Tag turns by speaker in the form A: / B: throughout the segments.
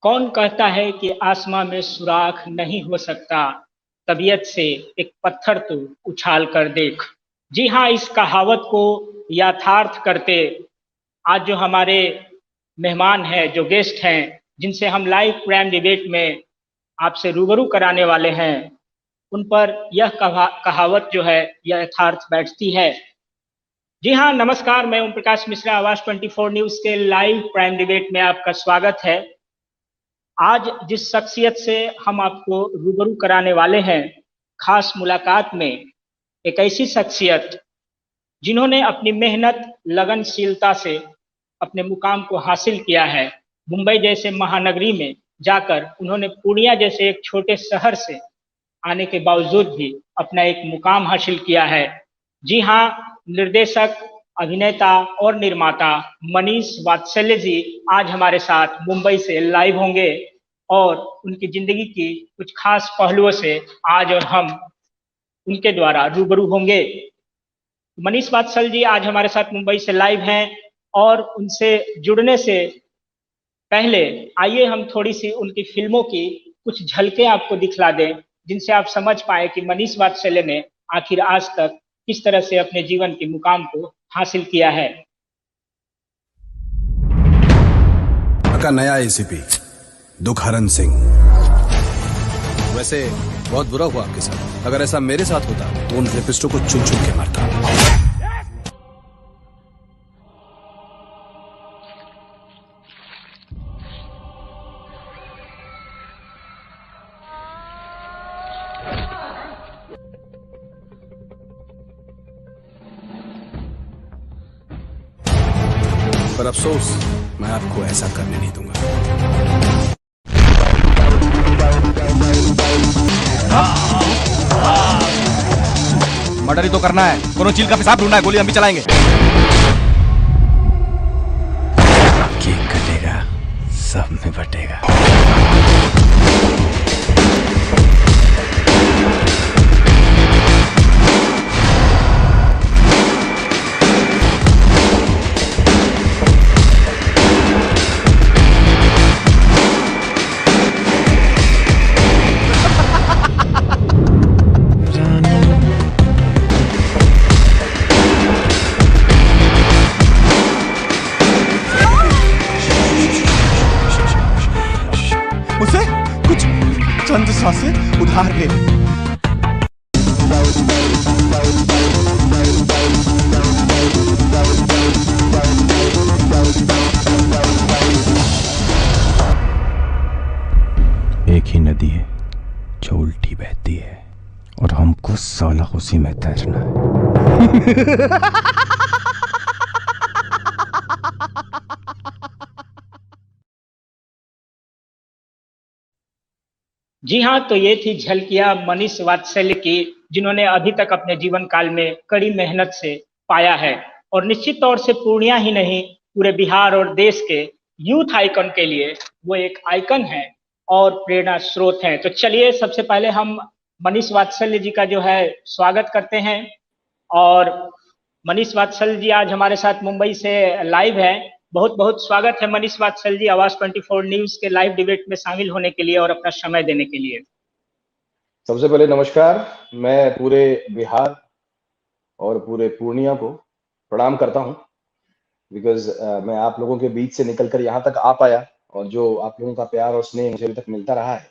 A: कौन कहता है कि आसमां में सुराख नहीं हो सकता। तबीयत से एक पत्थर तो उछाल कर देख। जी हाँ, इस कहावत को यथार्थ करते आज जो हमारे मेहमान हैं, जो गेस्ट हैं, जिनसे हम लाइव प्राइम डिबेट में आपसे रूबरू कराने वाले हैं, उन पर यह कहावत जो है यह यथार्थ बैठती है। जी हाँ, नमस्कार। मैं ओम प्रकाश मिश्रा, आवाज 24 न्यूज के लाइव प्राइम डिबेट में आपका स्वागत है। आज जिस शख्सियत से हम आपको रूबरू कराने वाले हैं, खास मुलाकात में, एक ऐसी शख्सियत जिन्होंने अपनी मेहनत लगनशीलता से अपने मुकाम को हासिल किया है। मुंबई जैसे महानगरी में जाकर उन्होंने पूर्णिया जैसे एक छोटे शहर से आने के बावजूद भी अपना एक मुकाम हासिल किया है। जी हाँ, निर्देशक, अभिनेता और निर्माता मनीष वात्सल्य जी आज हमारे साथ मुंबई से लाइव होंगे और उनकी जिंदगी की कुछ खास पहलुओं से आज और हम उनके द्वारा रूबरू होंगे। मनीष वात्सल जी आज हमारे साथ मुंबई से लाइव हैं और उनसे जुड़ने से पहले आइए हम थोड़ी सी उनकी फिल्मों की कुछ झलकें आपको दिखला दें, जिनसे आप समझ पाए कि मनीष वात्सल्य ने आखिर आज तक किस तरह से अपने जीवन के मुकाम को हासिल किया है।
B: का नया एसीपी दुखहरण सिंह। वैसे बहुत बुरा हुआ आपके साथ। अगर ऐसा मेरे साथ होता तो उन रेपिस्टों को चुन चुन के मारता। पर अफसोस, मैं आपको ऐसा करने नहीं दूंगा।
C: मर्डर ही तो करना है, कोनो चील का पेशाब ढूंढना है, गोली हम भी चलाएंगे।
D: केक कटेगा, सब में बटेगा।
C: मुझसे कुछ चंद सांसें उधार ले।
D: एक ही नदी है जो उल्टी बहती है और हमको साला उसी में तैरना है।
A: जी हाँ, तो ये थी झलकियां मनीष वात्सल्य की, जिन्होंने अभी तक अपने जीवन काल में कड़ी मेहनत से पाया है और निश्चित तौर से पूर्णिया ही नहीं, पूरे बिहार और देश के यूथ आइकन के लिए वो एक आइकन है और प्रेरणा स्रोत हैं। तो चलिए सबसे पहले हम मनीष वात्सल्य जी का जो है स्वागत करते हैं। और मनीष वात्सल्य जी आज हमारे साथ मुंबई से लाइव है। बहुत बहुत स्वागत है मनीष वात्सल्य जी, आवाज 24 न्यूज के लाइव डिबेट में शामिल होने के लिए और अपना समय देने के लिए।
E: सबसे पहले नमस्कार। मैं पूरे बिहार और पूरे पूर्णिया को प्रणाम करता हूं, बिकॉज मैं आप लोगों के बीच से निकलकर यहाँ तक आ पाया और जो आप लोगों का प्यार और स्नेह मुझे अभी तक मिलता रहा है,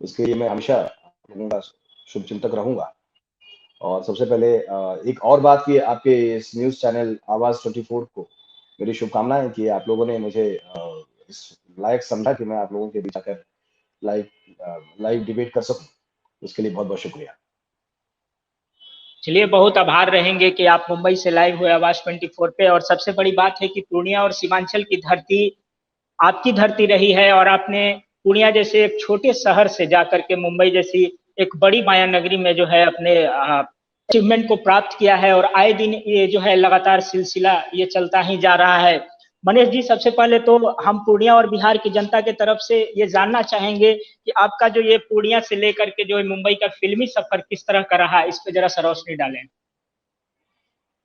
E: उसके लिए मैं हमेशा आप लोगों का शुभचिंतक रहूंगा। और सबसे पहले एक और बात की, आपके इस न्यूज चैनल आवाज 24 को मेरी शुभकामनाएं कि आप लोगों ने मुझे इस लायक समझा कि मैं आप लोगों के बीच आकर लाइव डिबेट कर सकूं। उसके लिए बहुत बहुत शुक्रिया।
A: चलिए, बहुत आभार रहेंगे कि आप मुंबई से लाइव हुए आवाज 24 पे। और सबसे बड़ी बात है कि पूर्णिया और सीमांचल की धरती आपकी धरती रही है और आपने पूर्णिया जैसे एक छोटे शहर से जाकर के मुंबई जैसी एक बड़ी माया नगरी में जो है अपने अचीवमेंट को प्राप्त किया है और आए दिन ये जो है लगातार सिलसिला ये चलता ही जा रहा है। मनीष जी, सबसे पहले तो हम पूर्णिया और बिहार की जनता के तरफ से ये जानना चाहेंगे कि आपका जो ये पूर्णिया से लेकर के जो मुंबई का फिल्मी सफर किस तरह का रहा, इस पे जरा सा रोशनी डालें।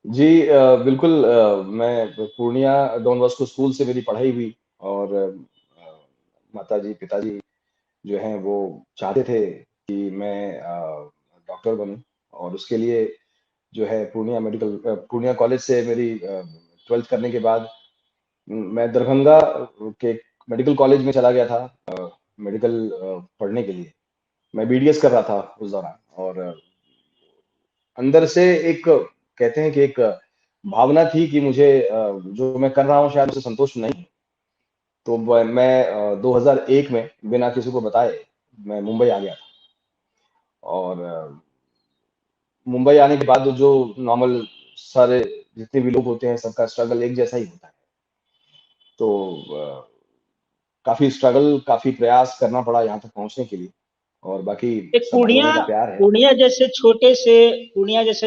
E: जी बिल्कुल। मैं पूर्णिया डॉन बॉस्को स्कूल से मेरी पढ़ाई हुई और माताजी पिताजी जो हैं वो चाहते थे कि मैं डॉक्टर बनूं, और उसके लिए जो है पूर्णिया कॉलेज से मेरी 12th करने के बाद मैं दरभंगा के मेडिकल कॉलेज में चला गया था मेडिकल पढ़ने के लिए। मैं बीडीएस कर रहा था उस दौरान, और अंदर से एक कहते हैं कि एक भावना थी कि मुझे जो मैं कर रहा हूँ शायद मुझे संतोष नहीं। तो मैं 2001 में बिना किसी को बताए मैं मुंबई आ गया था, और मुंबई आने के बाद जो नॉर्मल सारे जितने भी लोग होते हैं सबका स्ट्रगल एक जैसा ही होता है। तो काफी स्ट्रगल काफी प्रयास करना पड़ा यहाँ तक पहुंचने के लिए, और बाकी
A: एक
E: सब भाई बहनों का प्यार है।
A: पूर्णिया जैसे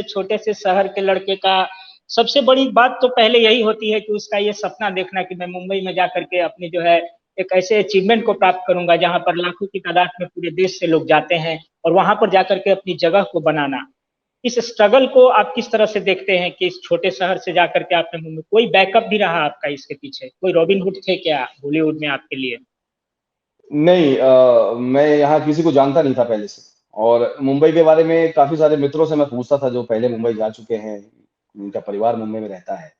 A: छोटे से शहर के लड़के का सबसे बड़ी बात तो पहले यही होती है कि उसका ये सपना देखना कि मैं मुंबई में जाकर के अपनी जो है एक ऐसे अचीवमेंट को प्राप्त करूंगा जहां पर लाखों की तादाद में पूरे देश से लोग जाते हैं, और वहां पर जाकर के अपनी जगह को बनाना। इस स्ट्रगल को आप किस तरह से देखते हैं कि इस छोटे शहर से जाकर के आपने मुंबई, कोई बैकअप भी रहा आपका इसके पीछे, कोई रॉबिन हुड थे क्या बॉलीवुड में आपके लिए?
E: नहीं, मैं यहाँ किसी को जानता नहीं था पहले से, और मुंबई के बारे में काफी सारे मित्रों से मैं पूछता था जो पहले मुंबई जा चुके हैं, उनका परिवार मुंबई में रहता है।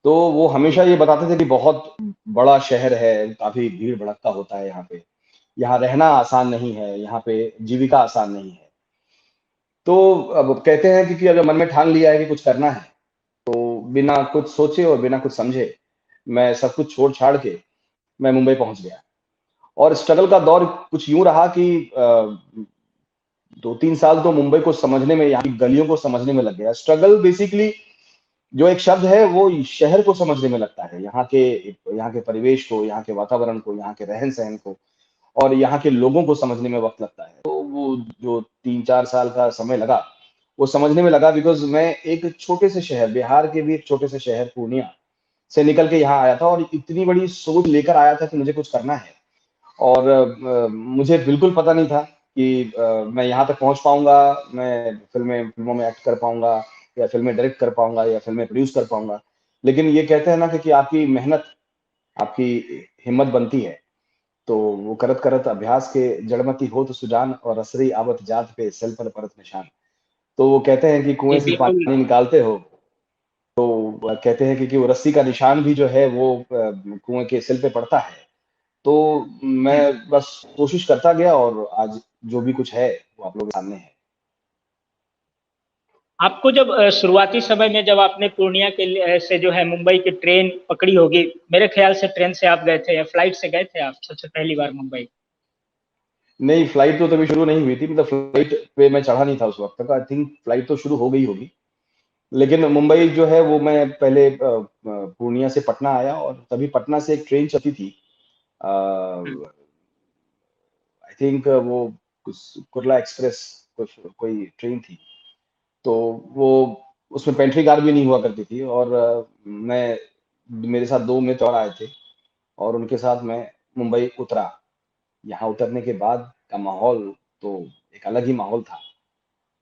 E: तो वो हमेशा ये बताते थे कि बहुत बड़ा शहर है, काफी भीड़ भड़क्का होता है यहाँ पे, यहाँ रहना आसान नहीं है, यहाँ पे जीविका आसान नहीं है। तो अब कहते हैं कि अगर मन में ठान लिया है कि कुछ करना है, तो बिना कुछ सोचे और बिना कुछ समझे मैं सब कुछ छोड़ छाड़ के मैं मुंबई पहुंच गया। और स्ट्रगल का दौर कुछ यूं रहा कि 2-3 साल तो मुंबई को समझने में, यहाँ की गलियों को समझने में लग गया। स्ट्रगल बेसिकली जो एक शब्द है वो शहर को समझने में लगता है, यहाँ के परिवेश को, यहाँ के वातावरण को, यहाँ के रहन सहन को, और यहाँ के लोगों को समझने में वक्त लगता है। तो वो जो 3-4 साल का समय लगा वो समझने में लगा, बिकॉज मैं एक छोटे से शहर, बिहार के भी एक छोटे से शहर पूर्णिया से निकल के यहाँ आया था, और इतनी बड़ी सोच लेकर आया था कि मुझे कुछ करना है। और मुझे बिल्कुल पता नहीं था कि मैं यहाँ तक पहुँच पाऊंगा, मैं फिल्मों में एक्ट कर पाऊंगा, या फिल्में डायरेक्ट कर पाऊंगा, या फिल्में प्रोड्यूस कर पाऊंगा। लेकिन ये कहते हैं ना कि आपकी मेहनत, आपकी हिम्मत बनती है। तो वो करत करत अभ्यास के जड़मती हो तो सुजान, और असरी आवत जात पे सल पर परत निशान। तो वो कहते हैं कि कुएं
A: जी
E: से
A: बिल्कुल।
E: पानी निकालते हो, तो वो कहते हैं कि वो रस्सी का निशान भी जो है वो कुएं के सिल पे पड़ता है। तो मैं बस कोशिश करता गया, और आज जो भी कुछ है वो आप लोगों के सामने है।
A: आपको जब शुरुआती समय में जब आपने पूर्णिया के से जो है मुंबई की ट्रेन पकड़ी होगी, मेरे ख्याल से ट्रेन से आप गए थे या फ्लाइट से गए थे आप सबसे पहली बार मुंबई?
E: नहीं, फ्लाइट तो तभी शुरू नहीं हुई थी, मतलब फ्लाइट पे मैं चढ़ा नहीं था उस वक्त तक। आई थिंक फ्लाइट तो शुरू हो गई होगी, लेकिन मुंबई जो है वो मैं पहले पूर्णिया से पटना आया, और तभी पटना से एक ट्रेन चलती थी। आई थिंक वो कुर्ला एक्सप्रेस कुछ कोई ट्रेन थी। तो वो उसमें पेंट्री कार भी नहीं हुआ करती थी, और मैं मेरे साथ 2 मित्र और आए थे, और उनके साथ मैं मुंबई उतरा। यहाँ उतरने के बाद का माहौल तो एक अलग ही माहौल था।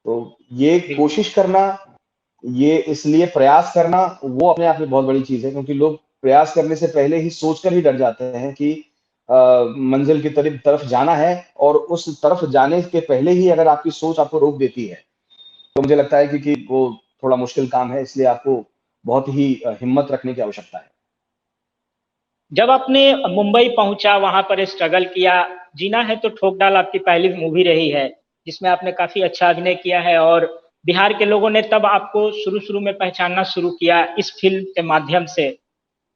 E: तो ये
A: बिल्कुल।
E: कोशिश करना, ये इसलिए प्रयास करना, वो अपने आप में बहुत बड़ी चीज है, क्योंकि लोग प्रयास करने से पहले ही सोचकर ही डर जाते हैं कि मंजिल की तरफ जाना है, और उस तरफ जाने के पहले ही अगर आपकी सोच आपको रोक देती है, तो मुझे लगता है कि वो थोड़ा मुश्किल काम है। इसलिए आपको बहुत ही हिम्मत रखने की आवश्यकता है।
A: जब आपने मुंबई पहुंचा, वहां पर स्ट्रगल किया, जीना है तो ठोक डाल आपकी पहली मूवी रही है जिसमें आपने काफी अच्छा अभिनय किया है, और बिहार के लोगों ने तब आपको शुरू शुरू में पहचानना शुरू किया इस फिल्म के माध्यम से।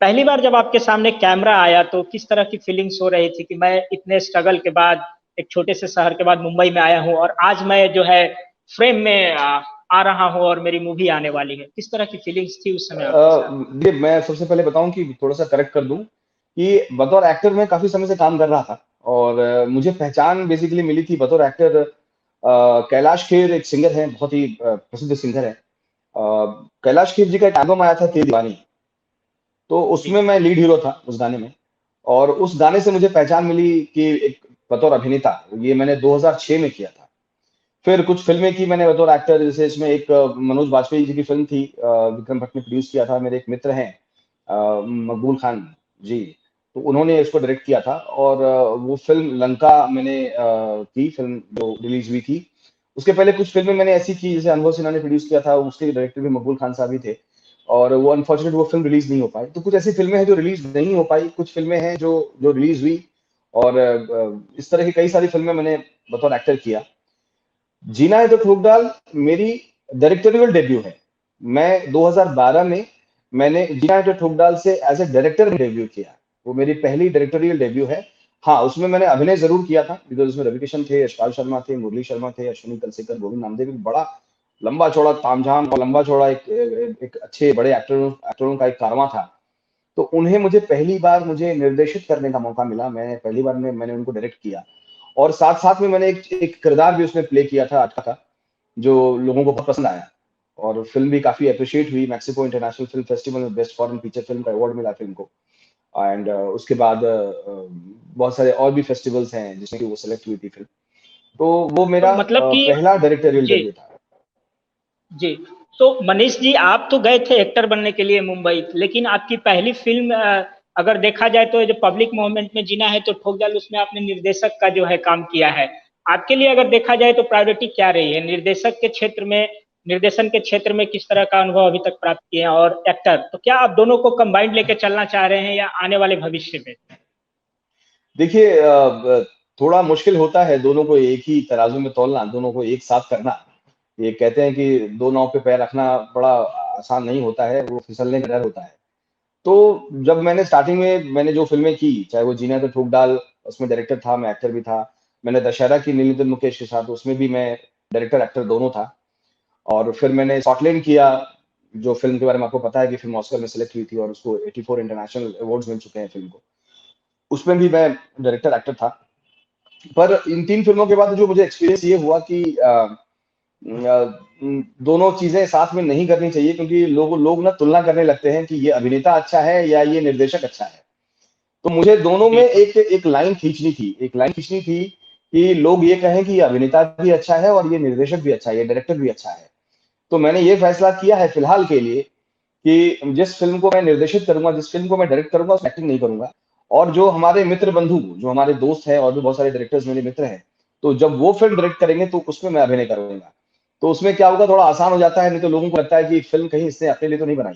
A: पहली बार जब आपके सामने कैमरा आया तो किस तरह की फीलिंग्स हो रही थी कि मैं इतने स्ट्रगल के बाद, एक छोटे से शहर के बाद मुंबई में आया हूँ, और आज मैं जो है फ्रेम में आ रहा हूँ और मेरी मूवी आने वाली है? किस तरह की फीलिंग्स थी उस समय आपके साथ?
E: ये मैं सबसे पहले बताऊं कि थोड़ा सा करेक्ट कर दूं कि बतौर एक्टर मैं काफी समय से काम कर रहा था, और मुझे पहचान बेसिकली मिली थी बतौर एक्टर। कैलाश खेर एक सिंगर है, बहुत ही प्रसिद्ध सिंगर है। कैलाश खेर जी का एक एल्बम आया था तेरी दीवानी, तो
A: जी।
E: उसमें मैं लीड हीरो था उस गाने में। और उस गाने से मुझे पहचान मिली कि एक बतौर अभिनेता, ये मैंने 2006 में किया था। फिर कुछ फिल्में की मैंने बतौर एक्टर, जैसे इसमें एक मनोज बाजपेयी जी की फिल्म थी, विक्रम भट्ट ने प्रोड्यूस किया था, मेरे एक मित्र हैं मकबूल खान जी। तो उन्होंने इसको डायरेक्ट किया था। और वो फिल्म लंका मैंने की फिल्म जो रिलीज हुई थी। उसके पहले कुछ फिल्में मैंने ऐसी की, जैसे अनुभव सिन्हा ने प्रोड्यूस किया था, उसके डायरेक्टर भी मकबूल खान साहब ही थे, और वो अनफॉर्चुनेट वो फिल्म रिलीज नहीं हो पाई। तो कुछ ऐसी फिल्में हैं जो रिलीज नहीं हो पाई, कुछ फिल्में हैं जो जो रिलीज हुई। और इस तरह की कई सारी फिल्में मैंने बतौर एक्टर किया। जीना है तो ठोक डाल मेरी डायरेक्टोरियल डेब्यू है। मैं 2012 में मैंने जीना है तो ठोक डाल से एज ए डायरेक्टर डेब्यू किया। वो मेरी पहली डायरेक्टोरियल डेब्यू है। हाँ, उसमें मैंने अभिनय जरूर किया था, बिकॉज उसमें रवि किशन थे, यशपाल शर्मा थे, मुरली शर्मा थे, अश्विनी कलसेकर, गोविंद नामदेव। एक बड़ा लंबा चौड़ा तामझाम और लंबा चौड़ा एक अच्छे बड़े एक्टरों का एक कारवां था। तो उन्हें मुझे पहली बार मुझे निर्देशित करने का मौका मिला। मैं पहली बार में मैंने उनको डायरेक्ट किया, और साथ साथ में मैंने एक किरदार भी उसमें प्ले किया था अच्छा था, जो लोगों को बहुत पसंद आया। और फिल्म भी काफी अप्रिशिएट हुई। मैक्सिको इंटरनेशनल फिल्म फेस्टिवल में बेस्ट फॉरेन फीचर फिल्म का अवार्ड मिला फिल्म को। एंड उसके बाद बहुत सारे और भी फेस्टिवल्स हैं जिसमें कि वो सिलेक्ट हुई थी फिल्म। तो वो
A: तो
E: मेरा
A: मतलब कि
E: पहला डायरेक्टोरियल
A: जी
E: डेब्यू था।
A: जी, तो मनीष जी, आप तो गए थे एक्टर बनने के लिए मुंबई, लेकिन आपकी पहली फिल्म अगर देखा जाए तो जो पब्लिक मूवमेंट में जीना है तो ठोक डाल, उसमें आपने निर्देशक का जो है काम किया है। आपके लिए अगर देखा जाए तो प्रायोरिटी क्या रही है निर्देशक के क्षेत्र में, निर्देशन के क्षेत्र में किस तरह का अनुभव अभी तक प्राप्त किए हैं, और एक्टर, तो क्या आप दोनों को कंबाइंड लेके चलना चाह रहे हैं या आने वाले भविष्य में?
E: देखिए, थोड़ा मुश्किल होता है दोनों को एक ही तराजू में तौलना, दोनों को एक साथ करना। ये कहते हैं कि दो नाव पे पैर रखना बड़ा आसान नहीं होता है, वो फिसलने का डर होता है। तो जब मैंने स्टार्टिंग में मैंने जो फिल्में की, चाहे वो जीना तो ठोक डाल, उसमें डायरेक्टर था, मैं एक्टर भी था। मैंने दशहरा की नीलिंदर मुकेश के साथ, उसमें भी मैं डायरेक्टर एक्टर दोनों था। और फिर मैंने स्कॉटलैंड किया, जो फिल्म के बारे में आपको पता है कि फिल्म ऑस्कर में सेलेक्ट हुई थी, और उसको 84 इंटरनेशनल अवार्ड्स मिल चुके हैं फिल्म को। उसमें भी मैं डायरेक्टर एक्टर था। पर इन 3 फिल्मों के बाद जो मुझे एक्सपीरियंस ये हुआ कि दोनों चीजें साथ में नहीं करनी चाहिए, क्योंकि लोग ना तुलना करने लगते हैं कि ये अभिनेता अच्छा है या ये निर्देशक अच्छा है। तो मुझे दोनों में
A: बिल्कुल।
E: एक लाइन खींचनी थी, कि लोग ये कहें कि ये अभिनेता भी अच्छा है और ये निर्देशक भी अच्छा है, ये डायरेक्टर भी अच्छा है। तो मैंने ये फैसला किया है फिलहाल के लिए कि जिस फिल्म को मैं निर्देशित करूंगा, जिस फिल्म को मैं डायरेक्ट करूंगा, उसमें एक्टिंग नहीं करूंगा। और जो हमारे मित्र बंधु, जो हमारे दोस्त हैं, और भी बहुत सारे डायरेक्टर्स मेरे मित्र हैं, तो जब वो फिल्म डायरेक्ट करेंगे तो उसमें मैं अभिनय करूंगा। तो उसमें क्या होगा, थोड़ा आसान हो जाता है। नहीं तो लोगों को लगता है कि फिल्म कहीं इसने अपने लिए तो नहीं बनाई।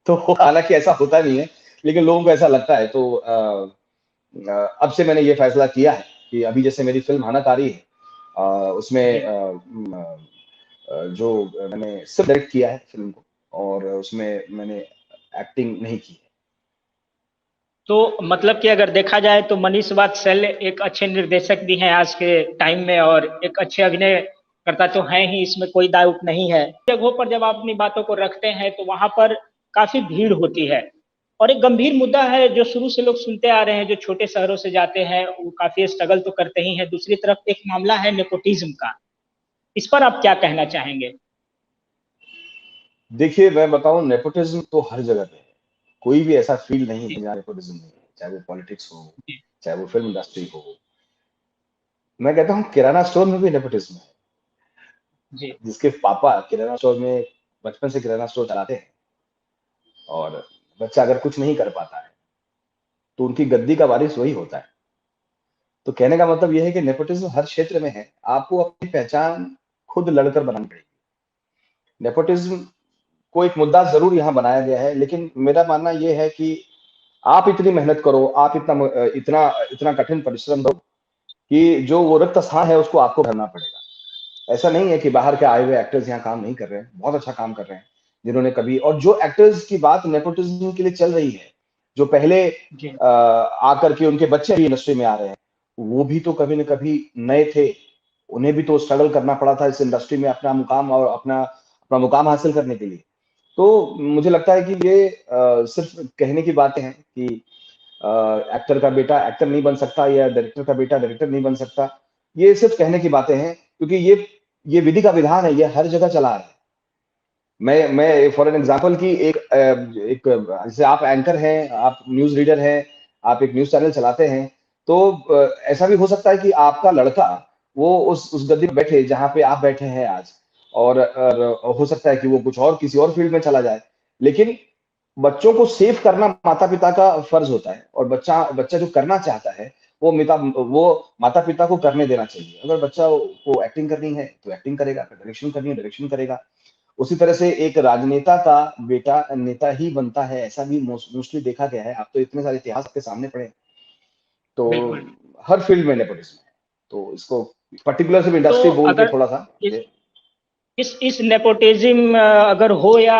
E: तो हालांकि ऐसा होता नहीं है, लेकिन लोगों को ऐसा लगता है। तो अब से मैंने ये फैसला किया है कि अभी जैसे मेरी फिल्म हानाकारी है, उसमें
A: जी,
E: जो मैंने सिर्फ डायरेक्ट किया है फिल्म को, और उसमें मैंने एक्टिंग नहीं की है।
A: तो मतलब कि अगर देखा जाए तो मनीष वात्सल्य एक अच्छे निर्देशक भी हैं आज के टाइम में, और एक अच्छे अभिनय करता तो हैं ही, इसमें कोई डाउट नहीं है। जगहों पर जब आप अपनी बातों को रखते हैं तो वहां पर काफी भीड़ होती है, और एक गंभीर मुद्दा है जो शुरू से लोग सुनते आ रहे हैं, जो छोटे शहरों से जाते हैं वो काफी स्ट्रगल तो करते ही हैं। दूसरी तरफ एक मामला है नेपोटिज्म का, इस पर आप क्या कहना चाहेंगे?
E: देखिए, मैं बताऊं, नेपोटिज्म तो हर जगह पे है। कोई भी ऐसा फील्ड नहीं है
A: जी
E: जहाँ नेपोटिज्म नहीं है, चाहे वो पॉलिटिक्स हो,
A: जी
E: चाहे वो फिल्म इंडस्ट्री हो। मैं कहता हूँ किराना स्टोर में भी नेपोटिज्म है।
A: जी
E: जिसके पापा किराना स्टोर में बचपन से किराना स्टोर चलाते हैं, और बच्चा अगर कुछ नहीं कर पाता है तो उनकी गद्दी का वारिस वही होता है। तो कहने का मतलब यह है कि नेपोटिज्म हर क्षेत्र में है। आपको अपनी पहचान खुद लड़कर बनानी पड़ेगी। नेपोटिज्म को एक मुद्दा जरूर यहाँ बनाया गया है, लेकिन मेरा मानना यह है कि आप इतनी मेहनत करो, आप इतना इतना कठिन परिश्रम करो कि जो वो रिक्त स्थान है उसको आपको भरना पड़ेगा। ऐसा नहीं है कि बाहर के आए हुए एक्टर्स यहाँ काम नहीं कर रहे हैं, बहुत अच्छा काम कर रहे हैं। जिन्होंने कभी, और जो एक्टर्स की बात नेपोटिज्म के लिए चल रही है, जो पहले
A: जी
E: आकर के उनके बच्चे भी इंडस्ट्री में आ रहे हैं, वो भी तो कभी न कभी नए थे। उन्हें भी तो स्ट्रगल करना पड़ा था इस इंडस्ट्री में अपना मुकाम और अपना अपना मुकाम हासिल करने के लिए। तो मुझे लगता है कि ये सिर्फ कहने की बातें हैं कि एक्टर का बेटा एक्टर नहीं बन सकता या डायरेक्टर का बेटा डायरेक्टर नहीं बन सकता। ये सिर्फ कहने की बातें हैं, क्योंकि ये विधि का विधान है, ये हर जगह चला है। मैं फॉर एन एग्जांपल की एक जैसे आप एंकर हैं, आप न्यूज़ रीडर हैं, आप एक न्यूज़ चैनल चलाते हैं, तो ऐसा भी हो सकता है कि आपका लड़का वो उस गद्दी पे बैठे जहाँ पे आप बैठे हैं आज, और हो सकता है कि वो कुछ और किसी और फील्ड में चला जाए। लेकिन बच्चों को सेव करना माता पिता का फर्ज होता है, और बच्चा बच्चा जो करना चाहता है वो माता पिता को करने देना चाहिए। अगर बच्चा को एक्टिंग करनी है तो एक्टिंग करेगा, डायरेक्शन करनी है डायरेक्शन करेगा। उसी तरह से एक राजनेता का बेटा नेता ही बनता है, ऐसा भी मोस्टली देखा गया है। आप तो इतने सारे इतिहास आपके सामने पड़े हैं। तो
A: बिल्कुल।
E: हर फील्ड में नेपोटिज्म है, तो इसको पर्टिकुलर सिर्फ
A: तो
E: इंडस्ट्री बोल के
A: अगर
E: थोड़ा सा
A: इस इस नेपोटिज्म अगर हो या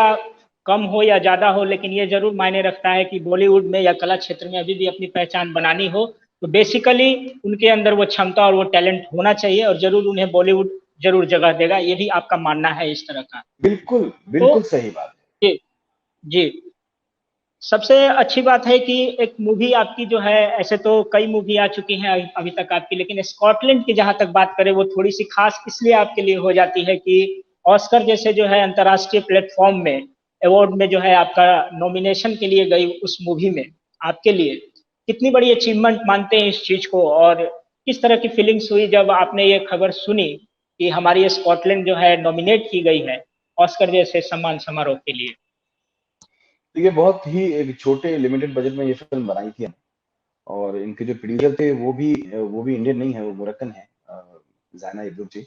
A: कम हो या ज्यादा हो, लेकिन ये जरूर मायने रखता है कि बॉलीवुड में या कला क्षेत्र में अभी भी अपनी पहचान बनानी हो, तो बेसिकली उनके अंदर वो क्षमता और वो टैलेंट होना चाहिए, और जरूर उन्हें बॉलीवुड जरूर जगह देगा। ये भी आपका मानना है इस तरह का?
E: बिल्कुल
A: तो
E: बिल्कुल सही बात
A: जी जी, सबसे अच्छी बात है कि एक मूवी आपकी जो है, ऐसे तो कई मूवी आ चुकी हैं अभी तक आपकी, लेकिन स्कॉटलैंड की जहां तक बात करें वो थोड़ी सी खास इसलिए आपके लिए हो जाती है कि ऑस्कर जैसे जो है अंतर्राष्ट्रीय प्लेटफॉर्म में, अवार्ड में जो है आपका नॉमिनेशन के लिए गई उस मूवी में आपके लिए कितनी बड़ी अचीवमेंट मानते हैं इस चीज को, और किस तरह की फीलिंग्स हुई जब आपने ये खबर सुनी कि हमारी स्कॉटलैंड जो है नॉमिनेट की गई है ऑस्कर जैसे सम्मान समारोह के लिए?
E: है। ये बहुत ही एक छोटे लिमिटेड बजट में ये फिल्म बनाई थी, और इनके जो प्रोड्यूसर थे वो भी इंडियन नहीं है, वो मोरक्कन है, जायना इब्राहिम जी।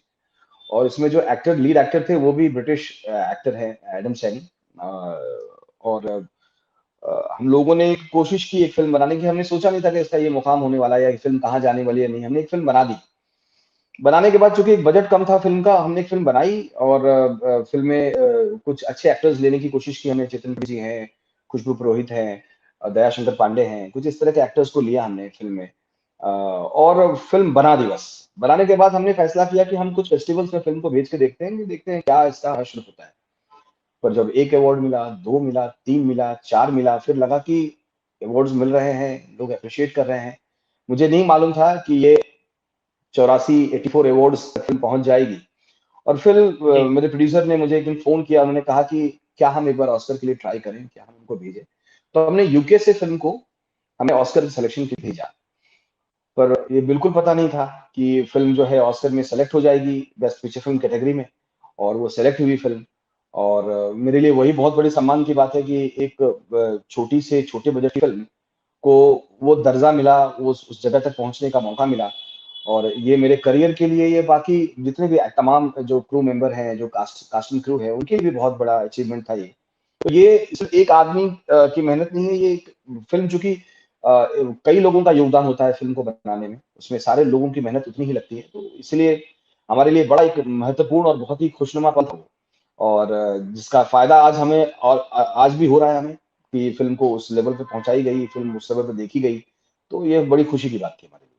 E: और इसमें जो लीड एक्टर थे वो भी ब्रिटिश एक्टर है, एडम सैनी। और हम लोगों ने एक कोशिश की एक फिल्म बनाने की। हमने सोचा नहीं था कि इसका ये मुकाम होने वाला है या ये फिल्म कहाँ जाने वाली है, नहीं। हमने एक फिल्म बना दी। बनाने के बाद चूंकि एक बजट कम था फिल्म का, हमने एक फिल्म बनाई, और फिल्म में कुछ अच्छे एक्टर्स लेने की कोशिश की हमने। चेतन जी हैं, खुशबू पुरोहित हैं, दया शंकर पांडे हैं, कुछ इस तरह के एक्टर्स को लिया हमने फिल्म में। और फिल्म बना दी। बस बनाने के बाद हमने फैसला किया कि हम कुछ फेस्टिवल्स में फिल्म को भेज के देखते हैं क्या इसका हश्र होता है। पर जब एक अवार्ड मिला, दो मिला, तीन मिला, चार मिला, फिर लगा कि अवार्ड्स मिल रहे हैं, लोग अप्रिशिएट कर रहे हैं। मुझे नहीं मालूम था कि ये 84 अवार्ड्स तक फिल्म पहुंच जाएगी। और फिर
A: जी
E: मेरे प्रोड्यूसर ने मुझे एक दिन फोन किया, उन्होंने कहा कि क्या हम एक बार ऑस्कर के लिए ट्राई करें, क्या हम उनको भेजें। तो हमने यूके से फिल्म को हमें ऑस्कर सिलेक्शन के लिए भेजा। पर ये बिल्कुल पता नहीं था कि फिल्म जो है ऑस्कर में सेलेक्ट हो जाएगी बेस्ट फीचर फिल्म कैटेगरी में। और वो सेलेक्ट हुई फिल्म। और मेरे लिए वही बहुत बड़ी सम्मान की बात है कि एक छोटी से छोटे बजट की फिल्म को वो दर्जा मिला, वो उस जगह तक पहुंचने का मौका मिला। और ये मेरे करियर के लिए, ये बाकी जितने भी तमाम जो क्रू मेंबर हैं, जो कास्टिंग क्रू है, उनके लिए भी बहुत बड़ा अचीवमेंट था ये। तो ये सिर्फ एक आदमी की मेहनत नहीं है। ये एक फिल्म चूंकि कई लोगों का योगदान होता है फिल्म को बनाने में, उसमें सारे लोगों की मेहनत उतनी ही लगती है। तो इसलिए हमारे लिए बड़ा एक महत्वपूर्ण और बहुत ही खुशनुमा पल था। और जिसका फायदा आज हमें, और आज भी हो रहा है हमें, कि फिल्म को उस लेवल पे पहुंचाई गई, फिल्म उस लेवल पे देखी गई। तो ये बड़ी खुशी की बात थी हमारे लिए।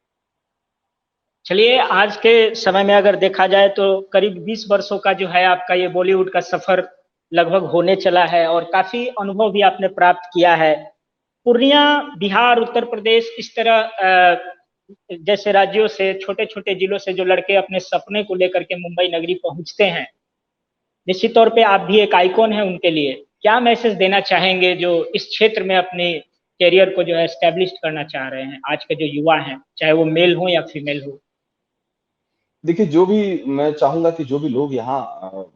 A: चलिए, आज के समय में अगर देखा जाए तो करीब 20 वर्षों का जो है आपका ये बॉलीवुड का सफर लगभग होने चला है, और काफी अनुभव भी आपने प्राप्त किया है। पूर्णिया, बिहार, उत्तर प्रदेश, इस तरह जैसे राज्यों से, छोटे छोटे जिलों से जो लड़के अपने सपने को लेकर के मुंबई नगरी पहुंचते हैं, निश्चित तौर पे आप भी एक आइकॉन है उनके लिए। क्या मैसेज देना चाहेंगे जो इस क्षेत्र में अपने करियर को जो है एस्टेब्लिश करना चाह रहे हैं, आज के जो युवा हैं, चाहे वो मेल हो या फीमेल हो?
E: देखिए, जो भी मैं चाहूंगा कि जो भी लोग यहाँ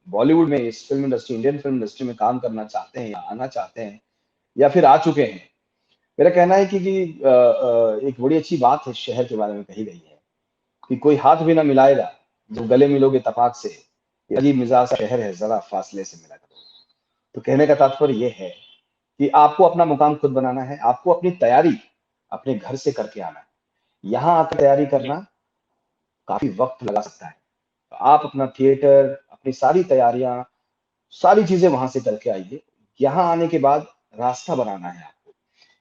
E: बॉलीवुड में, इस film industry, Indian film industry में काम करना चाहते हैं या आना चाहते हैं या फिर आ चुके हैं, मेरा कहना है कि एक बड़ी अच्छी बात है शहर के बारे में कही गई है कि कोई हाथ भी ना मिलाएगा जो गले मिलोगे तपाक से, ये अजीब मिजाज सा शहर है, जरा फासले से मिला करो। तो कहने का तात्पर्य ये है कि आपको अपना मुकाम खुद बनाना है, आपको अपनी तैयारी अपने घर से करके आना है। यहाँ आकर तैयारी
A: जी
E: करना काफी वक्त लगा सकता है। तो आप अपना थिएटर, अपनी सारी तैयारियां, सारी चीजें वहां से करके आइए। यहाँ आने के बाद रास्ता बनाना है आपको।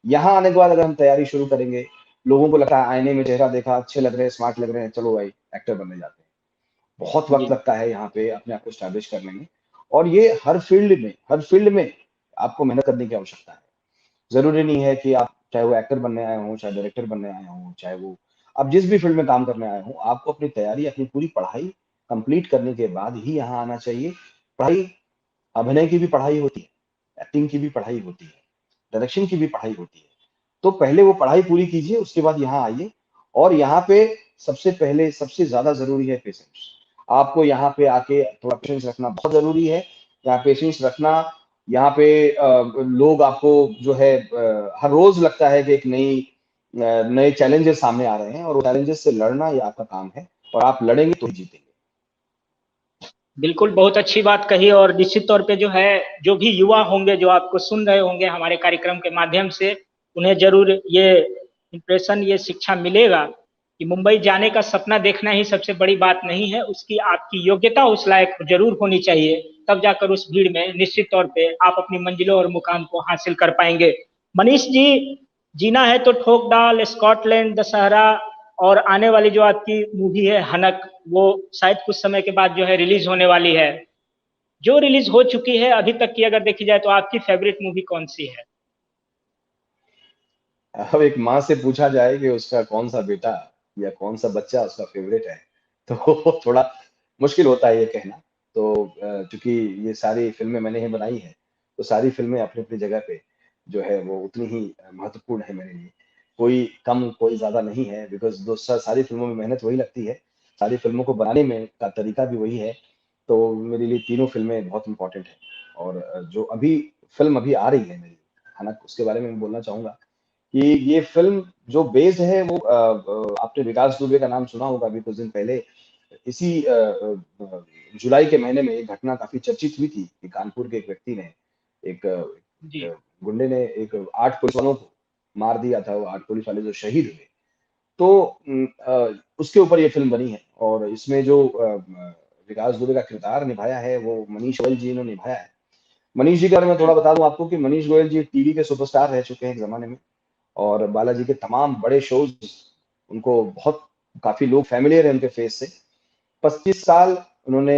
E: यहाँ आने के बाद अगर हम तैयारी शुरू करेंगे, लोगों को लगता है आईने में चेहरा देखा, अच्छे लग रहे हैं, स्मार्ट लग रहे हैं, चलो भाई एक्टर बनने जाते हैं। बहुत वक्त
A: जी
E: लगता है यहाँ पे अपने आप को स्टैब्लिश करने में। और ये हर फील्ड में आपको मेहनत करने की आवश्यकता है। जरूरी नहीं है कि आप, चाहे वो एक्टर बनने आए हों, चाहे डायरेक्टर बनने आए हों, चाहे वो आप जिस भी फील्ड में काम करने आए हों, आपको अपनी तैयारी, अपनी पूरी पढ़ाई कंप्लीट करने के बाद ही यहाँ आना चाहिए। पढ़ाई, अभिनय की भी पढ़ाई होती है, एक्टिंग की भी पढ़ाई होती है, डायरेक्शन की भी पढ़ाई होती है। तो पहले वो पढ़ाई पूरी कीजिए, उसके बाद यहाँ आइए। और यहाँ पे सबसे पहले सबसे ज्यादा जरूरी है पेशेंस। आपको यहाँ पे आके थोड़ा पेशेंस रखना बहुत जरूरी है। यहाँ पेशेंस रखना यहाँ पे लोग आपको जो है हर रोज लगता है कि एक नए चैलेंजेस सामने आ रहे हैं, और वो चैलेंजेस से लड़ना ये आपका काम है, और आप लड़ेंगे तो ही जीतेंगे।
A: बिल्कुल, बहुत अच्छी बात कही। और निश्चित तौर पे जो है, जो भी युवा होंगे जो आपको सुन रहे होंगे हमारे कार्यक्रम के माध्यम से, उन्हें जरूर ये इम्प्रेशन, ये शिक्षा मिलेगा कि मुंबई जाने का सपना देखना ही सबसे बड़ी बात नहीं है, उसकी आपकी योग्यता उस लायक जरूर होनी चाहिए। तब जाकर उस भीड़ में निश्चित तौर पे आप अपनी मंजिलों और मुकाम को हासिल कर पाएंगे। मनीष जी, जीना है तो ठोक डाल, स्कॉटलैंड, दशहरा और आने वाली जो आपकी मूवी है हनक, वो शायद कुछ समय के बाद जो है रिलीज होने वाली है। जो रिलीज हो चुकी है अभी तक की अगर देखी जाए तो आपकी फेवरेट मूवी कौन सी है?
E: अब एक माँ से पूछा जाए कि उसका कौन सा बेटा या कौन सा बच्चा उसका फेवरेट है, तो थोड़ा मुश्किल होता है ये कहना। तो चूंकि ये सारी फिल्में मैंने ही बनाई है, तो सारी फिल्में अपनी अपनी जगह पे जो है वो उतनी ही महत्वपूर्ण है मेरे लिए। कोई कम कोई ज्यादा नहीं है, बिकॉज सारी फिल्मों में मेहनत वही लगती है, सारी फिल्मों को बनाने में का तरीका भी वही है। तो मेरे लिए तीनों फिल्में बहुत इंपॉर्टेंट है। और जो अभी फिल्म अभी आ रही है मेरी हनक, उसके बारे में मैं बोलना चाहूंगा कि ये फ़िल्म जो बेस्ड है वो आपने विकास दुबे का नाम सुना होगा। अभी कुछ दिन पहले इसी जुलाई के महीने में एक घटना काफ़ी चर्चित हुई थी कि कानपुर के एक व्यक्ति ने, एक
A: जी।
E: गुंडे ने एक 8 पुलिस वालों को मार दिया था, वो 8 पुलिस वाले जो शहीद हुए। तो उसके ऊपर ये फ़िल्म बनी है, और इसमें जो विकास दुबे का किरदार निभाया है वो मनीष गोयल जी ने निभाया है। मनीष जी के बारे में थोड़ा बता दूँ आपको कि मनीष गोयल जी टीवी के सुपरस्टार रह चुके हैं एक ज़माने में, और बालाजी के तमाम बड़े शोज उनको बहुत, काफी लोग फैमिलियर है उनके फेस से। 25 साल उन्होंने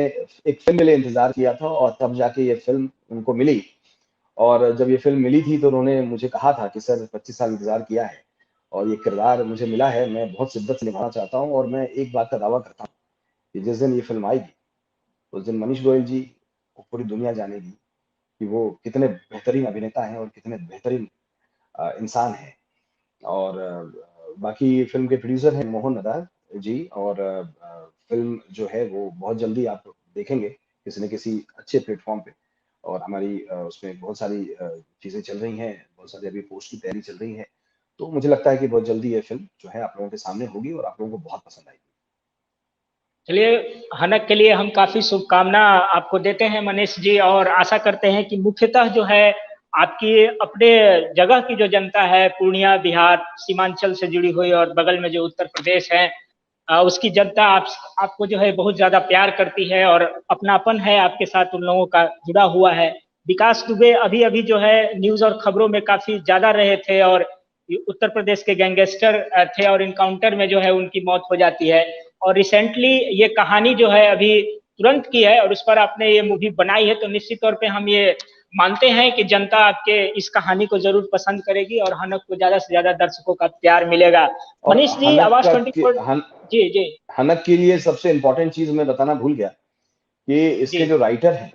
E: एक फिल्म के लिए इंतजार किया था, और तब जाके ये फिल्म उनको मिली। और जब ये फिल्म मिली थी तो उन्होंने मुझे कहा था कि सर 25 साल इंतजार किया है और ये किरदार मुझे मिला है, मैं बहुत शिद्दत से निभाना चाहता हूँ, और मैं एक बात का दावा करता हूँ कि जिस दिन ये फिल्म आएगी उस दिन मनीष गोयल जी को पूरी दुनिया जानेगी कि वो कितने बेहतरीन अभिनेता हैं और कितने बेहतरीन इंसान हैं। और बाकी फिल्म के प्रोड्यूसर हैं मोहन नदार जी, और फिल्म जो है वो बहुत जल्दी आप देखेंगे किसी न किसी अच्छे प्लेटफॉर्म पे। और हमारी उसमें बहुत सारी चीज़ें चल रही हैं, बहुत सारी अभी पोस्ट की तैयारी चल रही है। तो मुझे लगता है कि बहुत जल्दी ये फिल्म जो है आप लोगों के सामने होगी और आप लोगों को बहुत पसंद आएगी।
A: चलिए, हनक के लिए हम काफी शुभकामना आपको देते हैं मनीष जी, और आशा करते हैं कि मुख्यतः जो है आपकी अपने जगह की जो जनता है, पूर्णिया, बिहार, सीमांचल से जुड़ी हुई, और बगल में जो उत्तर प्रदेश है, उसकी जनता आपको जो है बहुत ज्यादा प्यार करती है और अपनापन है आपके साथ उन लोगों का जुड़ा हुआ है। विकास दुबे अभी अभी जो है न्यूज और खबरों में काफी ज्यादा रहे थे, और उत्तर प्रदेश के गैंगस्टर थे, और इनकाउंटर में जो है उनकी मौत हो जाती है। और रिसेंटली ये कहानी जो है अभी तुरंत की है, और उस पर आपने ये मूवी बनाई है, तो निश्चित तौर पे हम ये मानते हैं कि जनता आपके इस कहानी को जरूर पसंद करेगी और हनक को ज्यादा से ज्यादा दर्शकों का प्यार मिलेगा।
E: और
A: मनीष जी, आवाज 24। जी जी।
E: हनक के लिए सबसे इम्पोर्टेंट चीज मैं बताना भूल गया कि
A: जी
E: इसके जो राइटर हैं,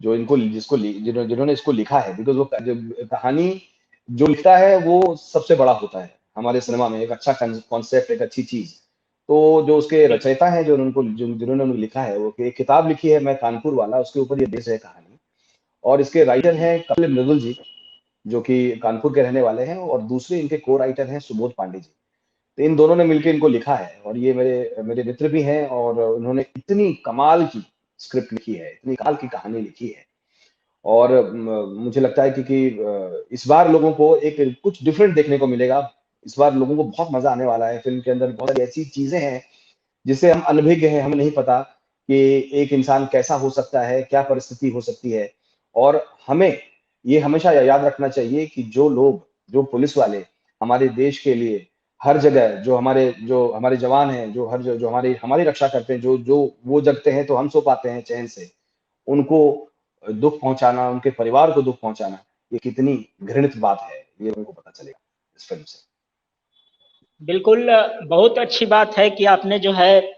E: जो इनको जिन्होंने इसको लिखा है, बिकॉज वो जो कहानी जो लिखता है वो सबसे बड़ा होता है हमारे सिनेमा में, एक अच्छा कॉन्सेप्ट, एक अच्छी चीज। तो जो उसके
A: जी।
E: रचयिता हैं, जो उनको जिन्होंने उनको लिखा है, वो एक किताब लिखी है मैं कानपुर वाला, उसके ऊपर ये बेस्ड है कहानी। और इसके राइटर हैं कपिल मृदुल जी, जो कि कानपुर के रहने वाले हैं, और दूसरे इनके को राइटर हैं सुबोध पांडे जी। तो इन दोनों ने मिलकर इनको लिखा है, और ये मेरे मेरे मित्र भी हैं, और उन्होंने इतनी कमाल की स्क्रिप्ट लिखी है, इतनी कमाल की कहानी लिखी है। और मुझे लगता है कि इस बार लोगों को एक कुछ डिफरेंट देखने को मिलेगा। इस बार लोगों को बहुत मजा आने वाला है। फिल्म के अंदर बहुत सारी ऐसी चीजें हैं जिससे हम अनभिज्ञ हैं, हमें नहीं पता कि एक इंसान कैसा हो सकता है, क्या परिस्थिति हो सकती है। और हमें ये हमेशा याद रखना चाहिए कि जो लोग, जो पुलिस वाले हमारे देश के लिए हर जगह, जो हमारे जवान हैं, जो हमारी हमारी रक्षा करते हैं, जो जो वो जगते हैं तो हम सो पाते हैं चैन से, उनको दुख पहुंचाना, उनके परिवार को दुख पहुंचाना, ये कितनी घृणित बात है, ये उनको पता चलेगा इस फिल्म से।
A: बिल्कुल, बहुत अच्छी बात है कि आपने जो है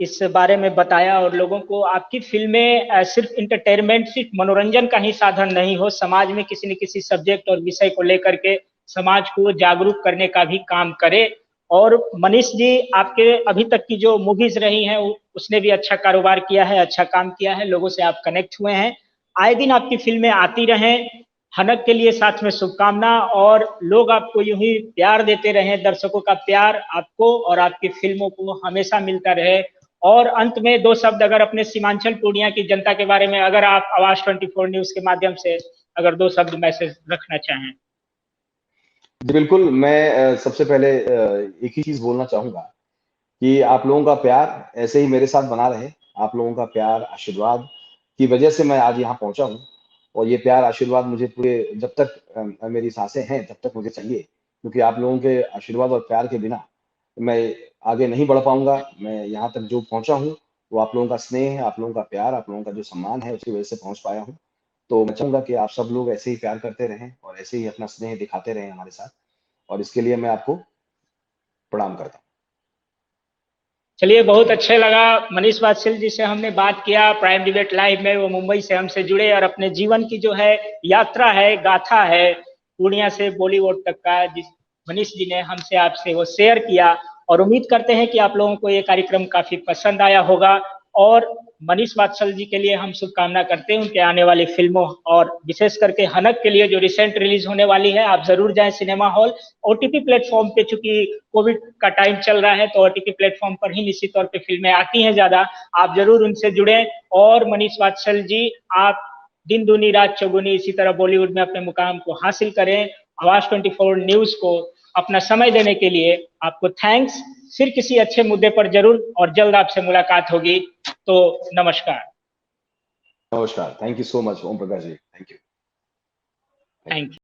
A: इस बारे में बताया, और लोगों को आपकी फिल्में सिर्फ इंटरटेनमेंट, सिर्फ मनोरंजन का ही साधन नहीं हो, समाज में किसी न किसी सब्जेक्ट और विषय को लेकर के समाज को जागरूक करने का भी काम करे। और मनीष जी, आपके अभी तक की जो मूवीज रही हैं उसने भी अच्छा कारोबार किया है, अच्छा काम किया है, लोगों से आप कनेक्ट हुए हैं। आए दिन आपकी फिल्में आती रहें। हनक के लिए साथ में शुभकामना, और लोग आपको यूं ही प्यार देते रहें। दर्शकों का प्यार आपको और आपकी फिल्मों को हमेशा मिलता रहे। और अंत में दो शब्द अगर अपने सीमांचल पूर्णिया की जनता के बारे में, अगर आप आवाज 24 न्यूज के माध्यम से अगर दो शब्द मैसेज रखना चाहें।
E: जी बिल्कुल, मैं सबसे पहले एक ही चीज बोलना चाहूंगा कि आप लोगों का प्यार ऐसे ही मेरे साथ बना रहे। आप लोगों का प्यार, आशीर्वाद की वजह से मैं आज यहाँ पहुंचा हूँ, और ये प्यार आशीर्वाद मुझे पूरे जब तक मेरी सांसें हैं तब तक मुझे चाहिए, क्योंकि आप लोगों के आशीर्वाद और प्यार के बिना मैं आगे नहीं बढ़ पाऊंगा। मैं यहाँ तक जो पहुंचा हूँ वो आप लोगों का स्नेह है, आप लोगों का प्यार, आप लोगों का जो सम्मान है, उसकी वजह से पहुंच पाया हूँ। तो मैं चाहूंगा कि आप सब लोग ऐसे ही प्यार करते रहें और ऐसे ही अपना स्नेह दिखाते रहें हमारे साथ, और इसके लिए मैं आपको प्रणाम करता हूँ।
A: चलिए, बहुत अच्छा लगा मनीष वात्सल जी से हमने बात किया प्राइम डिबेट लाइव में। वो मुंबई से हमसे जुड़े और अपने जीवन की जो है यात्रा है, गाथा है, पूर्णिया से बॉलीवुड तक का, जिस मनीष जी ने हमसे आपसे वो शेयर किया। और उम्मीद करते हैं कि आप लोगों को ये कार्यक्रम काफी पसंद आया होगा। और मनीष वात्सल जी के लिए हम शुभकामना करते हैं उनके आने वाली फिल्मों, और विशेष करके हनक के लिए जो रिसेंट रिलीज होने वाली है। आप जरूर जाएं सिनेमा हॉल। ओटीटी प्लेटफॉर्म पे, चूंकि कोविड का टाइम चल रहा है, तो ओटीटी प्लेटफॉर्म पर ही निश्चित तौर पे फिल्में आती हैं ज्यादा। आप जरूर उनसे जुड़ें। और मनीष वात्सल जी, आप दिन दूनी रात चौगुनी इसी तरह बॉलीवुड में अपने मुकाम को हासिल करें। आवाज 24 न्यूज को अपना समय देने के लिए आपको थैंक्स। फिर किसी अच्छे मुद्दे पर जरूर और जल्द आपसे मुलाकात होगी। तो नमस्कार।
E: नमस्कार, thank you so much Om Prakash ji, thank you.
A: Thank you.